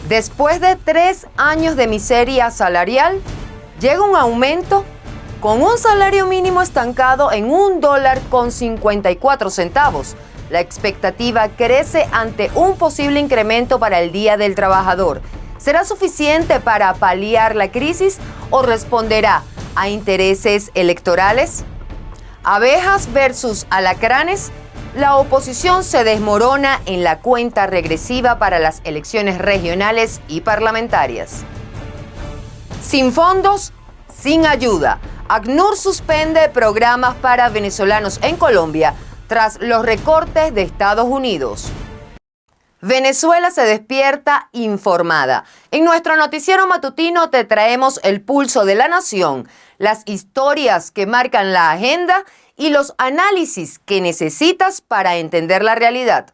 Después de 3 años de miseria salarial, llega un aumento con un salario mínimo estancado en $1.54. La expectativa crece ante un posible incremento para el Día del Trabajador. ¿Será suficiente para paliar la crisis o responderá a intereses electorales? Abejas versus alacranes. La oposición se desmorona en la cuenta regresiva para las elecciones regionales y parlamentarias. Sin fondos, sin ayuda. ACNUR suspende programas para venezolanos en Colombia tras los recortes de Estados Unidos. Venezuela se despierta informada. En nuestro noticiero matutino te traemos el pulso de la nación, las historias que marcan la agenda y los análisis que necesitas para entender la realidad.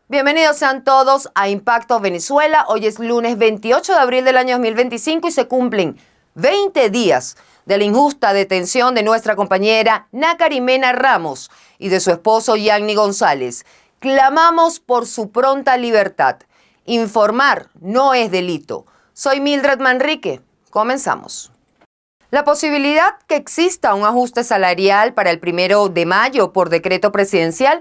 Bienvenidos sean todos a Impacto Venezuela. Hoy es lunes 28 de abril del año 2025 y se cumplen 20 días de la injusta detención de nuestra compañera Nacarimena Ramos y de su esposo Yanni González. Clamamos por su pronta libertad. Informar no es delito. Soy Mildred Manrique. Comenzamos. La posibilidad que exista un ajuste salarial para el 1 de mayo por decreto presidencial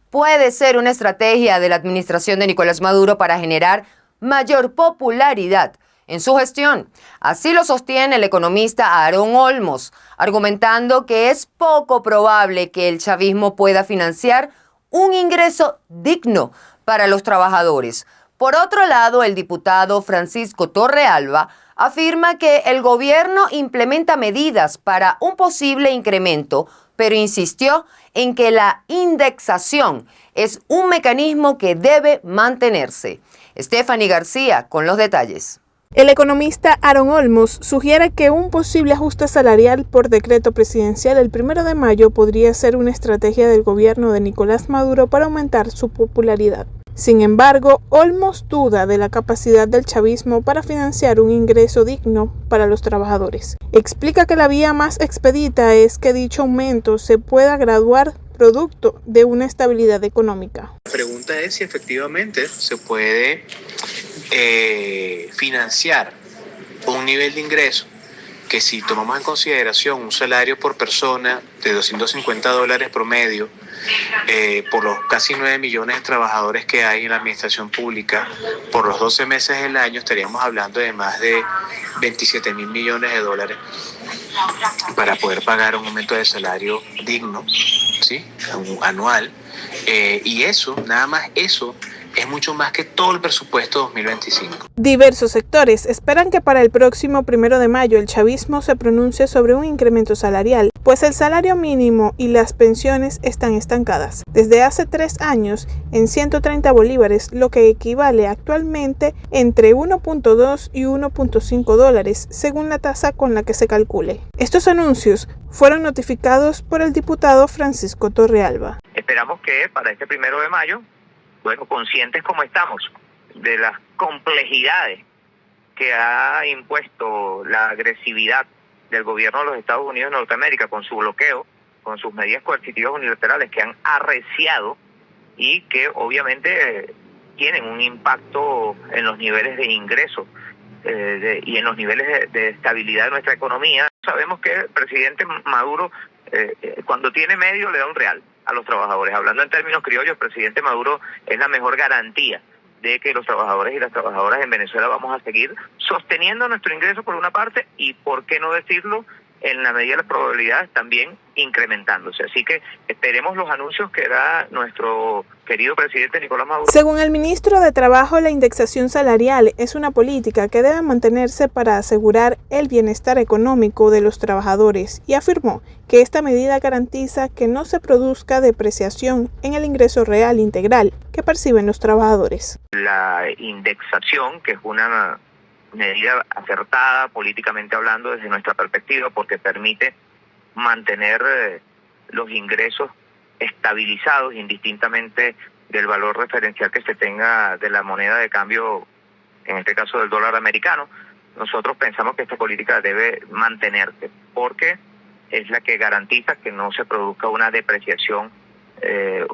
puede ser una estrategia de la administración de Nicolás Maduro para generar mayor popularidad en su gestión. Así lo sostiene el economista Aarón Olmos, argumentando que es poco probable que el chavismo pueda financiar un ingreso digno para los trabajadores. Por otro lado, el diputado Francisco Torrealba afirma que el gobierno implementa medidas para un posible incremento, pero insistió en que la indexación es un mecanismo que debe mantenerse. Stephanie García con los detalles. El economista Aarón Olmos sugiere que un posible ajuste salarial por decreto presidencial el 1 de mayo podría ser una estrategia del gobierno de Nicolás Maduro para aumentar su popularidad. Sin embargo, Olmos duda de la capacidad del chavismo para financiar un ingreso digno para los trabajadores. Explica que la vía más expedita es que dicho aumento se pueda graduar producto de una estabilidad económica. La pregunta es si efectivamente se puede financiar un nivel de ingreso que, si tomamos en consideración un salario por persona de $250 promedio, por los casi 9 millones de trabajadores que hay en la administración pública, por los 12 meses del año estaríamos hablando de más de 27 mil millones de dólares para poder pagar un aumento de salario digno, ¿sí? Anual. Y eso, nada más eso, es mucho más que todo el presupuesto 2025. Diversos sectores esperan que para el próximo 1 de mayo el chavismo se pronuncie sobre un incremento salarial, pues el salario mínimo y las pensiones están estancadas desde hace 3 años en 130 bolívares, lo que equivale actualmente entre 1.2 y 1.5 dólares, según la tasa con la que se calcule. Estos anuncios fueron notificados por el diputado Francisco Torrealba. Esperamos que para este 1 de mayo, conscientes como estamos de las complejidades que ha impuesto la agresividad del gobierno de los Estados Unidos de Norteamérica con su bloqueo, con sus medidas coercitivas unilaterales que han arreciado y que obviamente tienen un impacto en los niveles de ingreso y en los niveles de estabilidad de nuestra economía. Sabemos que el presidente Maduro, cuando tiene medio, le da un real a los trabajadores. Hablando en términos criollos, el presidente Maduro es la mejor garantía de que los trabajadores y las trabajadoras en Venezuela vamos a seguir sosteniendo nuestro ingreso por una parte y, por qué no decirlo, en la medida de las probabilidades también incrementándose. Así que esperemos los anuncios que da nuestro querido presidente Nicolás Maduro. Según el ministro de Trabajo, la indexación salarial es una política que debe mantenerse para asegurar el bienestar económico de los trabajadores y afirmó que esta medida garantiza que no se produzca depreciación en el ingreso real integral que perciben los trabajadores. La indexación, que es una medida acertada políticamente hablando desde nuestra perspectiva, porque permite mantener los ingresos estabilizados indistintamente del valor referencial que se tenga de la moneda de cambio, en este caso del dólar americano. Nosotros pensamos que esta política debe mantenerse porque es la que garantiza que no se produzca una depreciación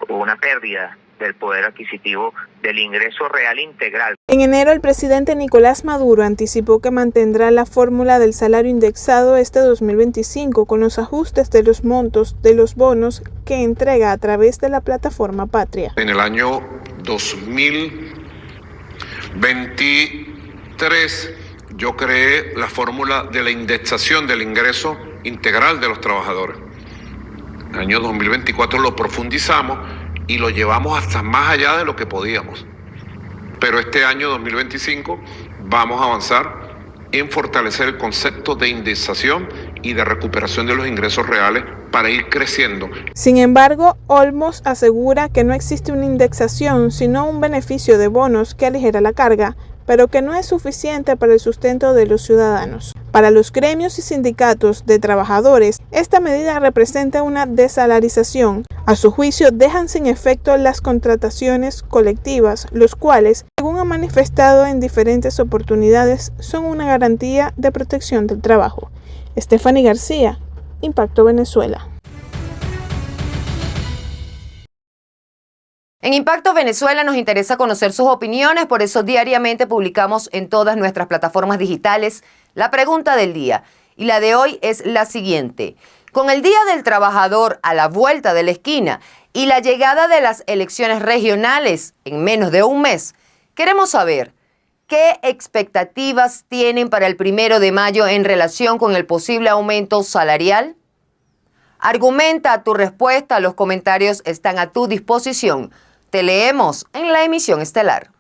o una pérdida del poder adquisitivo del ingreso real integral. En enero, el presidente Nicolás Maduro anticipó que mantendrá la fórmula del salario indexado este 2025 con los ajustes de los montos de los bonos que entrega a través de la plataforma Patria. En el año 2023 yo creé la fórmula de la indexación del ingreso integral de los trabajadores. En el año 2024 lo profundizamos y lo llevamos hasta más allá de lo que podíamos. Pero este año 2025 vamos a avanzar en fortalecer el concepto de indexación y de recuperación de los ingresos reales para ir creciendo. Sin embargo, Olmos asegura que no existe una indexación, sino un beneficio de bonos que aligera la carga, pero que no es suficiente para el sustento de los ciudadanos. Para los gremios y sindicatos de trabajadores, esta medida representa una desalarización. A su juicio, dejan sin efecto las contrataciones colectivas, los cuales, según han manifestado en diferentes oportunidades, son una garantía de protección del trabajo. Stephanie García, Impacto Venezuela. En Impacto Venezuela nos interesa conocer sus opiniones, por eso diariamente publicamos en todas nuestras plataformas digitales la pregunta del día. Y la de hoy es la siguiente. Con el Día del Trabajador a la vuelta de la esquina y la llegada de las elecciones regionales en menos de un mes, queremos saber qué expectativas tienen para el 1 de mayo en relación con el posible aumento salarial. Argumenta tu respuesta, los comentarios están a tu disposición. Te leemos en la emisión estelar.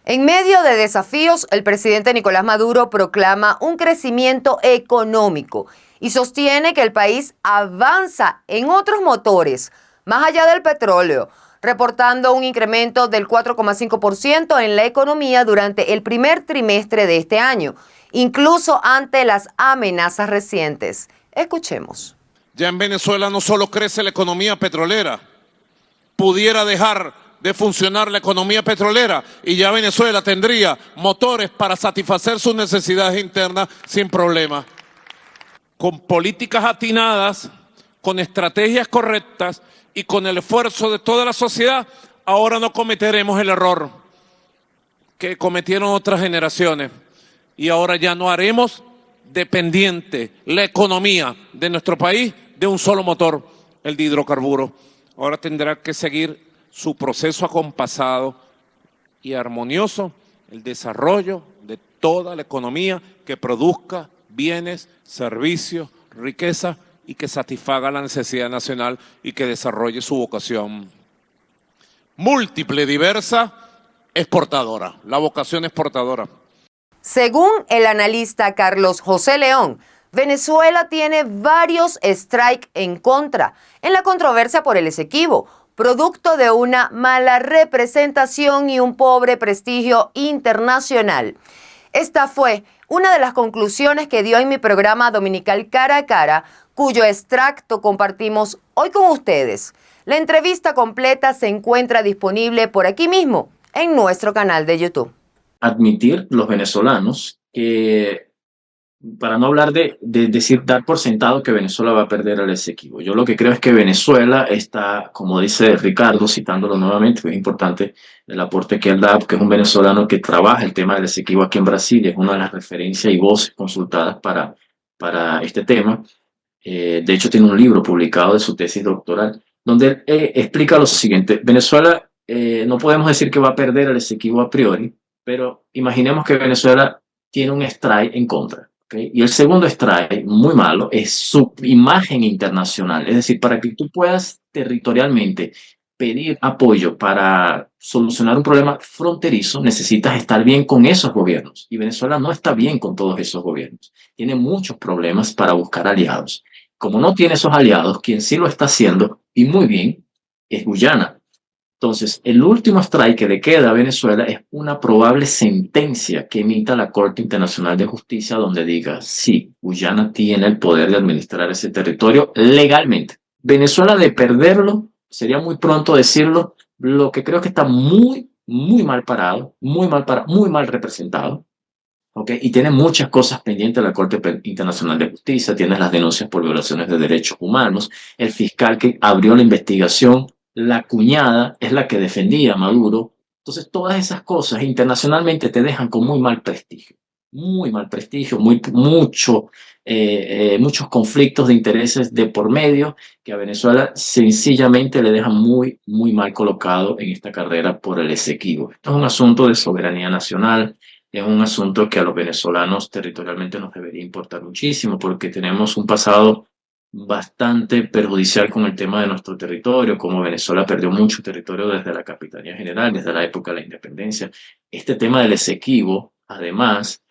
En medio de desafíos, el presidente Nicolás Maduro proclama un crecimiento económico y sostiene que el país avanza en otros motores, más allá del petróleo, reportando un incremento del 4,5% en la economía durante el primer trimestre de este año, incluso ante las amenazas recientes. Escuchemos. Ya en Venezuela no solo crece la economía petrolera, pudiera dejar de funcionar la economía petrolera y ya Venezuela tendría motores para satisfacer sus necesidades internas sin problema. Con políticas atinadas, con estrategias correctas y con el esfuerzo de toda la sociedad, ahora no cometeremos el error que cometieron otras generaciones y ahora ya no haremos dependiente la economía de nuestro país de un solo motor, el de hidrocarburos. Ahora tendrá que seguir su proceso acompasado y armonioso, el desarrollo de toda la economía que produzca bienes, servicios, riqueza y que satisfaga la necesidad nacional y que desarrolle su vocación múltiple, diversa, exportadora, la vocación exportadora. Según el analista Carlos José León, Venezuela tiene varios strikes en contra en la controversia por el Esequibo, producto de una mala representación y un pobre prestigio internacional. Esta fue una de las conclusiones que dio en mi programa dominical Cara a Cara, cuyo extracto compartimos hoy con ustedes. La entrevista completa se encuentra disponible por aquí mismo, en nuestro canal de YouTube. Admitir los venezolanos que, para no hablar de decir, dar por sentado que Venezuela va a perder el Esequibo. Yo lo que creo es que Venezuela está, como dice Ricardo, citándolo nuevamente, que es importante el aporte que él da, porque es un venezolano que trabaja el tema del Esequibo aquí en Brasil, y es una de las referencias y voces consultadas para este tema. De hecho, tiene un libro publicado de su tesis doctoral, donde él explica lo siguiente. Venezuela, no podemos decir que va a perder el Esequibo a priori, pero imaginemos que Venezuela tiene un strike en contra. ¿Okay? Y el segundo strike, muy malo, es su imagen internacional. Es decir, para que tú puedas territorialmente pedir apoyo para solucionar un problema fronterizo, necesitas estar bien con esos gobiernos. Y Venezuela no está bien con todos esos gobiernos. Tiene muchos problemas para buscar aliados. Como no tiene esos aliados, quien sí lo está haciendo, y muy bien, es Guyana. Entonces, el último strike que le queda a Venezuela es una probable sentencia que emita la Corte Internacional de Justicia donde diga, sí, Guyana tiene el poder de administrar ese territorio legalmente. Venezuela, de perderlo, sería muy pronto decirlo, lo que creo que está muy mal parado, muy mal representado, ¿okay? Y tiene muchas cosas pendientes de la Corte Internacional de Justicia, tienes las denuncias por violaciones de derechos humanos, el fiscal que abrió la investigación la cuñada es la que defendía a Maduro. Entonces, todas esas cosas internacionalmente te dejan con muy mal prestigio, muchos conflictos de intereses de por medio que a Venezuela sencillamente le dejan muy mal colocado en esta carrera por el Esequibo. Esto es un asunto de soberanía nacional, es un asunto que a los venezolanos territorialmente nos debería importar muchísimo porque tenemos un pasado bastante perjudicial con el tema de nuestro territorio, como Venezuela perdió mucho territorio desde la Capitanía General, desde la época de la independencia. Este tema del Esequibo, además,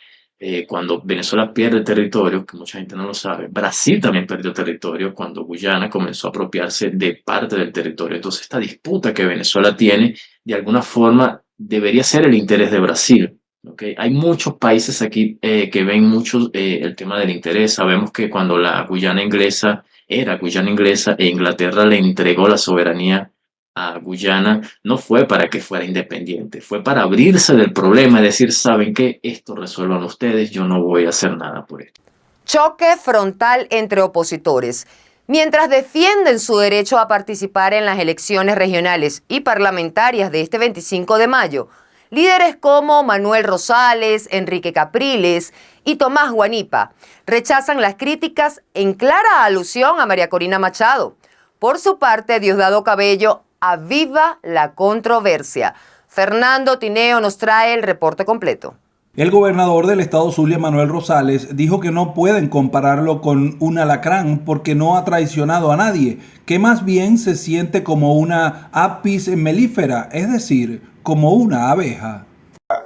cuando Venezuela pierde territorio, que mucha gente no lo sabe, Brasil también perdió territorio cuando Guyana comenzó a apropiarse de parte del territorio. Entonces, esta disputa que Venezuela tiene, de alguna forma, debería ser el interés de Brasil. ¿Okay? Hay muchos países aquí que ven mucho el tema del interés. Sabemos que cuando la Guyana inglesa era Guyana inglesa e Inglaterra le entregó la soberanía a Guyana, no fue para que fuera independiente, fue para abrirse del problema y decir, ¿saben qué? Esto resuelvan ustedes, yo no voy a hacer nada por esto. Choque frontal entre opositores. Mientras defienden su derecho a participar en las elecciones regionales y parlamentarias de este 25 de mayo, líderes como Manuel Rosales, Enrique Capriles y Tomás Guanipa rechazan las críticas en clara alusión a María Corina Machado. Por su parte, Diosdado Cabello aviva la controversia. Fernando Tineo nos trae el reporte completo. El gobernador del estado Zulia, Manuel Rosales, dijo que no pueden compararlo con un alacrán porque no ha traicionado a nadie, que más bien se siente como una apis mellifera, es decir, como una abeja.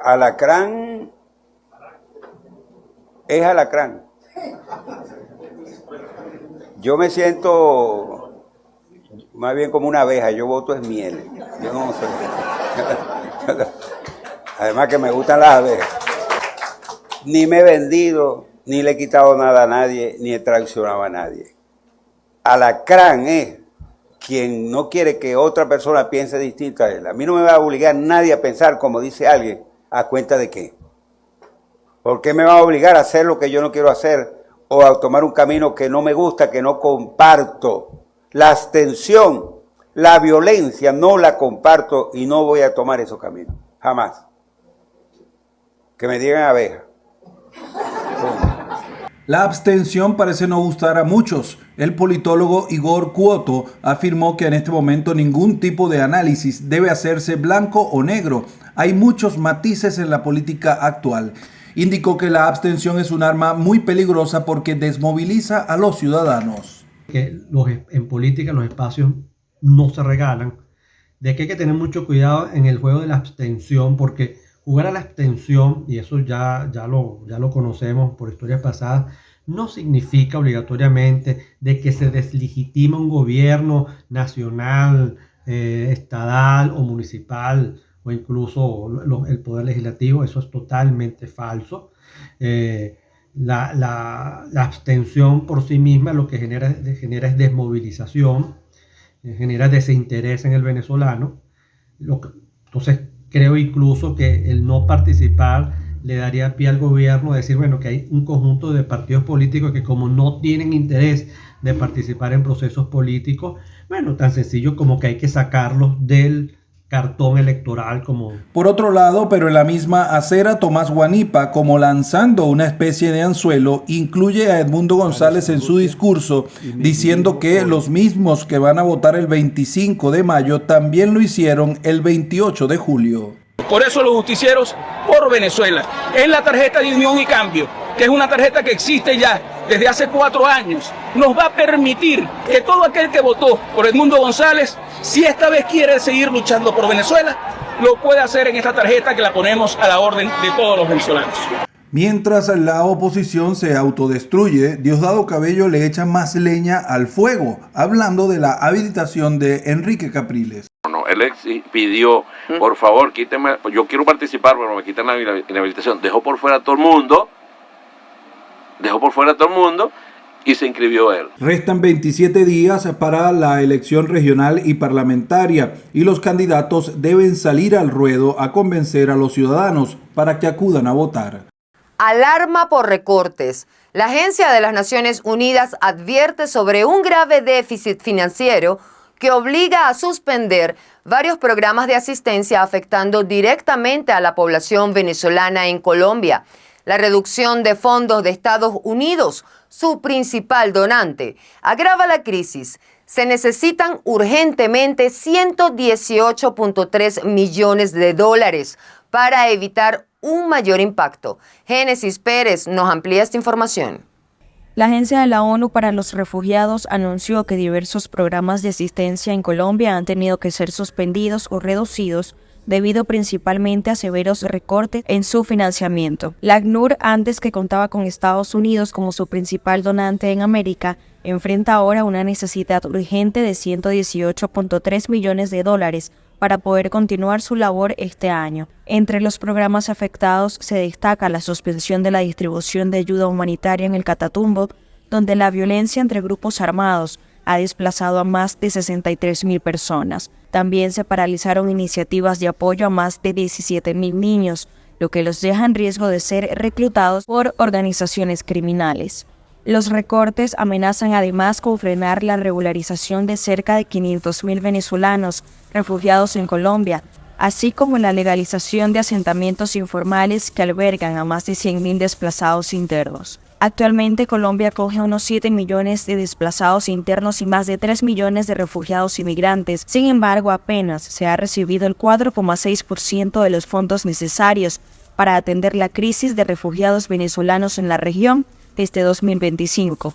Alacrán es alacrán. Yo me siento más bien como una abeja, yo voto es miel. Yo no sé. Además que me gustan las abejas. Ni me he vendido, ni le he quitado nada a nadie, ni he traicionado a nadie. Alacrán es quien no quiere que otra persona piense distinto a él. A mí no me va a obligar nadie a pensar como dice alguien, ¿a cuenta de qué? ¿Por qué me va a obligar a hacer lo que yo no quiero hacer o a tomar un camino que no me gusta, que no comparto? La abstención, la violencia, no la comparto y no voy a tomar esos caminos, jamás. Que me digan abeja. La abstención parece no gustar a muchos. El politólogo Igor Cuoto afirmó que en este momento ningún tipo de análisis debe hacerse blanco o negro. Hay muchos matices en la política actual. Indicó que la abstención es un arma muy peligrosa porque desmoviliza a los ciudadanos. Que en política los espacios no se regalan, de que hay que tener mucho cuidado en el juego de la abstención, porque jugar a la abstención, y eso ya lo conocemos por historias pasadas, no significa obligatoriamente de que se deslegitima un gobierno nacional, estatal o municipal, o incluso el poder legislativo. Eso es totalmente falso. La abstención por sí misma lo que genera es desmovilización, genera desinterés en el venezolano. Entonces creo incluso que el no participar le daría pie al gobierno a decir, bueno, que hay un conjunto de partidos políticos que como no tienen interés de participar en procesos políticos, bueno, tan sencillo como que hay que sacarlos del cartón electoral. Como por otro lado, pero en la misma acera, Tomás Guanipa, como lanzando una especie de anzuelo, incluye a Edmundo González en su discurso, diciendo que los mismos que van a votar el 25 de mayo también lo hicieron el 28 de julio. Por eso los justicieros por Venezuela, es la tarjeta de Unión y Cambio, que es una tarjeta que existe ya desde hace 4 años, nos va a permitir que todo aquel que votó por Edmundo González, si esta vez quiere seguir luchando por Venezuela, lo puede hacer en esta tarjeta que la ponemos a la orden de todos los venezolanos. Mientras la oposición se autodestruye, Diosdado Cabello le echa más leña al fuego, hablando de la habilitación de Enrique Capriles. Él pidió, por favor, quíteme, yo quiero participar, pero me quitan la inhabilitación. Dejó por fuera a todo el mundo y se inscribió él. Restan 27 días para la elección regional y parlamentaria y los candidatos deben salir al ruedo a convencer a los ciudadanos para que acudan a votar. Alarma por recortes. La Agencia de las Naciones Unidas advierte sobre un grave déficit financiero que obliga a suspender varios programas de asistencia afectando directamente a la población venezolana en Colombia. La reducción de fondos de Estados Unidos, su principal donante, agrava la crisis. Se necesitan urgentemente 118.3 millones de dólares para evitar un mayor impacto. Génesis Pérez nos amplía esta información. La Agencia de la ONU para los Refugiados anunció que diversos programas de asistencia en Colombia han tenido que ser suspendidos o reducidos debido principalmente a severos recortes en su financiamiento. La ACNUR, antes que contaba con Estados Unidos como su principal donante en América, enfrenta ahora una necesidad urgente de 118.3 millones de dólares para poder continuar su labor este año. Entre los programas afectados se destaca la suspensión de la distribución de ayuda humanitaria en el Catatumbo, donde la violencia entre grupos armados ha desplazado a más de 63.000 personas. También se paralizaron iniciativas de apoyo a más de 17.000 niños, lo que los deja en riesgo de ser reclutados por organizaciones criminales. Los recortes amenazan además con frenar la regularización de cerca de 500.000 venezolanos refugiados en Colombia, así como la legalización de asentamientos informales que albergan a más de 100.000 desplazados internos. Actualmente Colombia acoge a unos 7 millones de desplazados internos y más de 3 millones de refugiados inmigrantes. Sin embargo, apenas se ha recibido el 4,6% de los fondos necesarios para atender la crisis de refugiados venezolanos en la región desde 2025.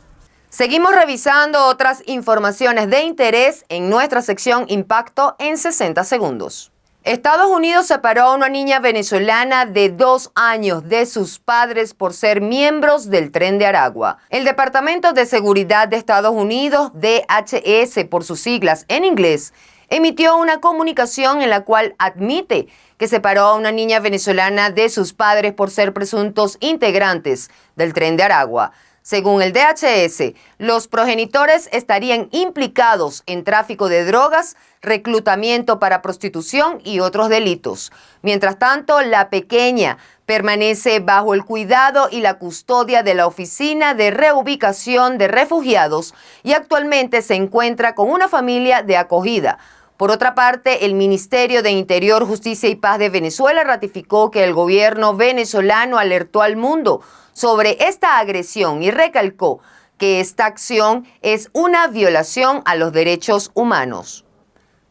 Seguimos revisando otras informaciones de interés en nuestra sección Impacto en 60 segundos. Estados Unidos separó a una niña venezolana de 2 años de sus padres por ser miembros del Tren de Aragua. El Departamento de Seguridad de Estados Unidos, DHS por sus siglas en inglés, emitió una comunicación en la cual admite que separó a una niña venezolana de sus padres por ser presuntos integrantes del Tren de Aragua. Según el DHS, los progenitores estarían implicados en tráfico de drogas, reclutamiento para prostitución y otros delitos. Mientras tanto, la pequeña permanece bajo el cuidado y la custodia de la Oficina de Reubicación de Refugiados y actualmente se encuentra con una familia de acogida. Por otra parte, el Ministerio de Interior, Justicia y Paz de Venezuela ratificó que el gobierno venezolano alertó al mundo sobre esta agresión y recalcó que esta acción es una violación a los derechos humanos.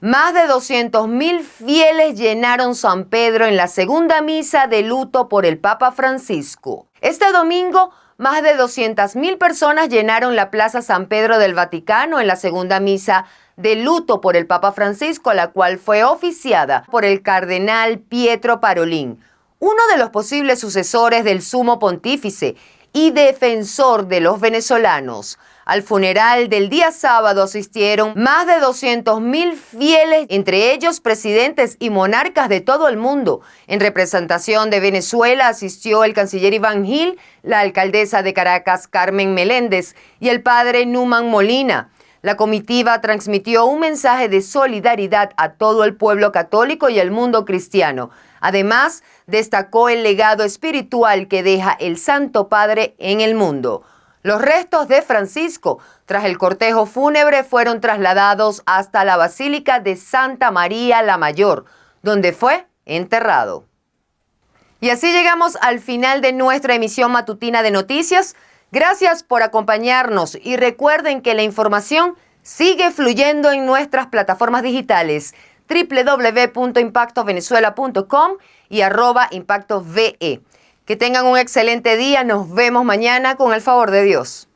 Más de 200.000 fieles llenaron San Pedro en la segunda misa de luto por el Papa Francisco. Este domingo, más de 200.000 personas llenaron la Plaza San Pedro del Vaticano en la segunda misa de luto por el Papa Francisco, la cual fue oficiada por el cardenal Pietro Parolin, uno de los posibles sucesores del sumo pontífice y defensor de los venezolanos. Al funeral del día sábado asistieron más de 200.000 fieles, entre ellos presidentes y monarcas de todo el mundo. En representación de Venezuela asistió el canciller Iván Gil, la alcaldesa de Caracas Carmen Meléndez y el padre Numan Molina. La comitiva transmitió un mensaje de solidaridad a todo el pueblo católico y el mundo cristiano. Además, destacó el legado espiritual que deja el Santo Padre en el mundo. Los restos de Francisco, tras el cortejo fúnebre, fueron trasladados hasta la Basílica de Santa María la Mayor, donde fue enterrado. Y así llegamos al final de nuestra emisión matutina de noticias. Gracias por acompañarnos y recuerden que la información sigue fluyendo en nuestras plataformas digitales www.impactovenezuela.com y @ImpactoVE. Que tengan un excelente día, nos vemos mañana con el favor de Dios.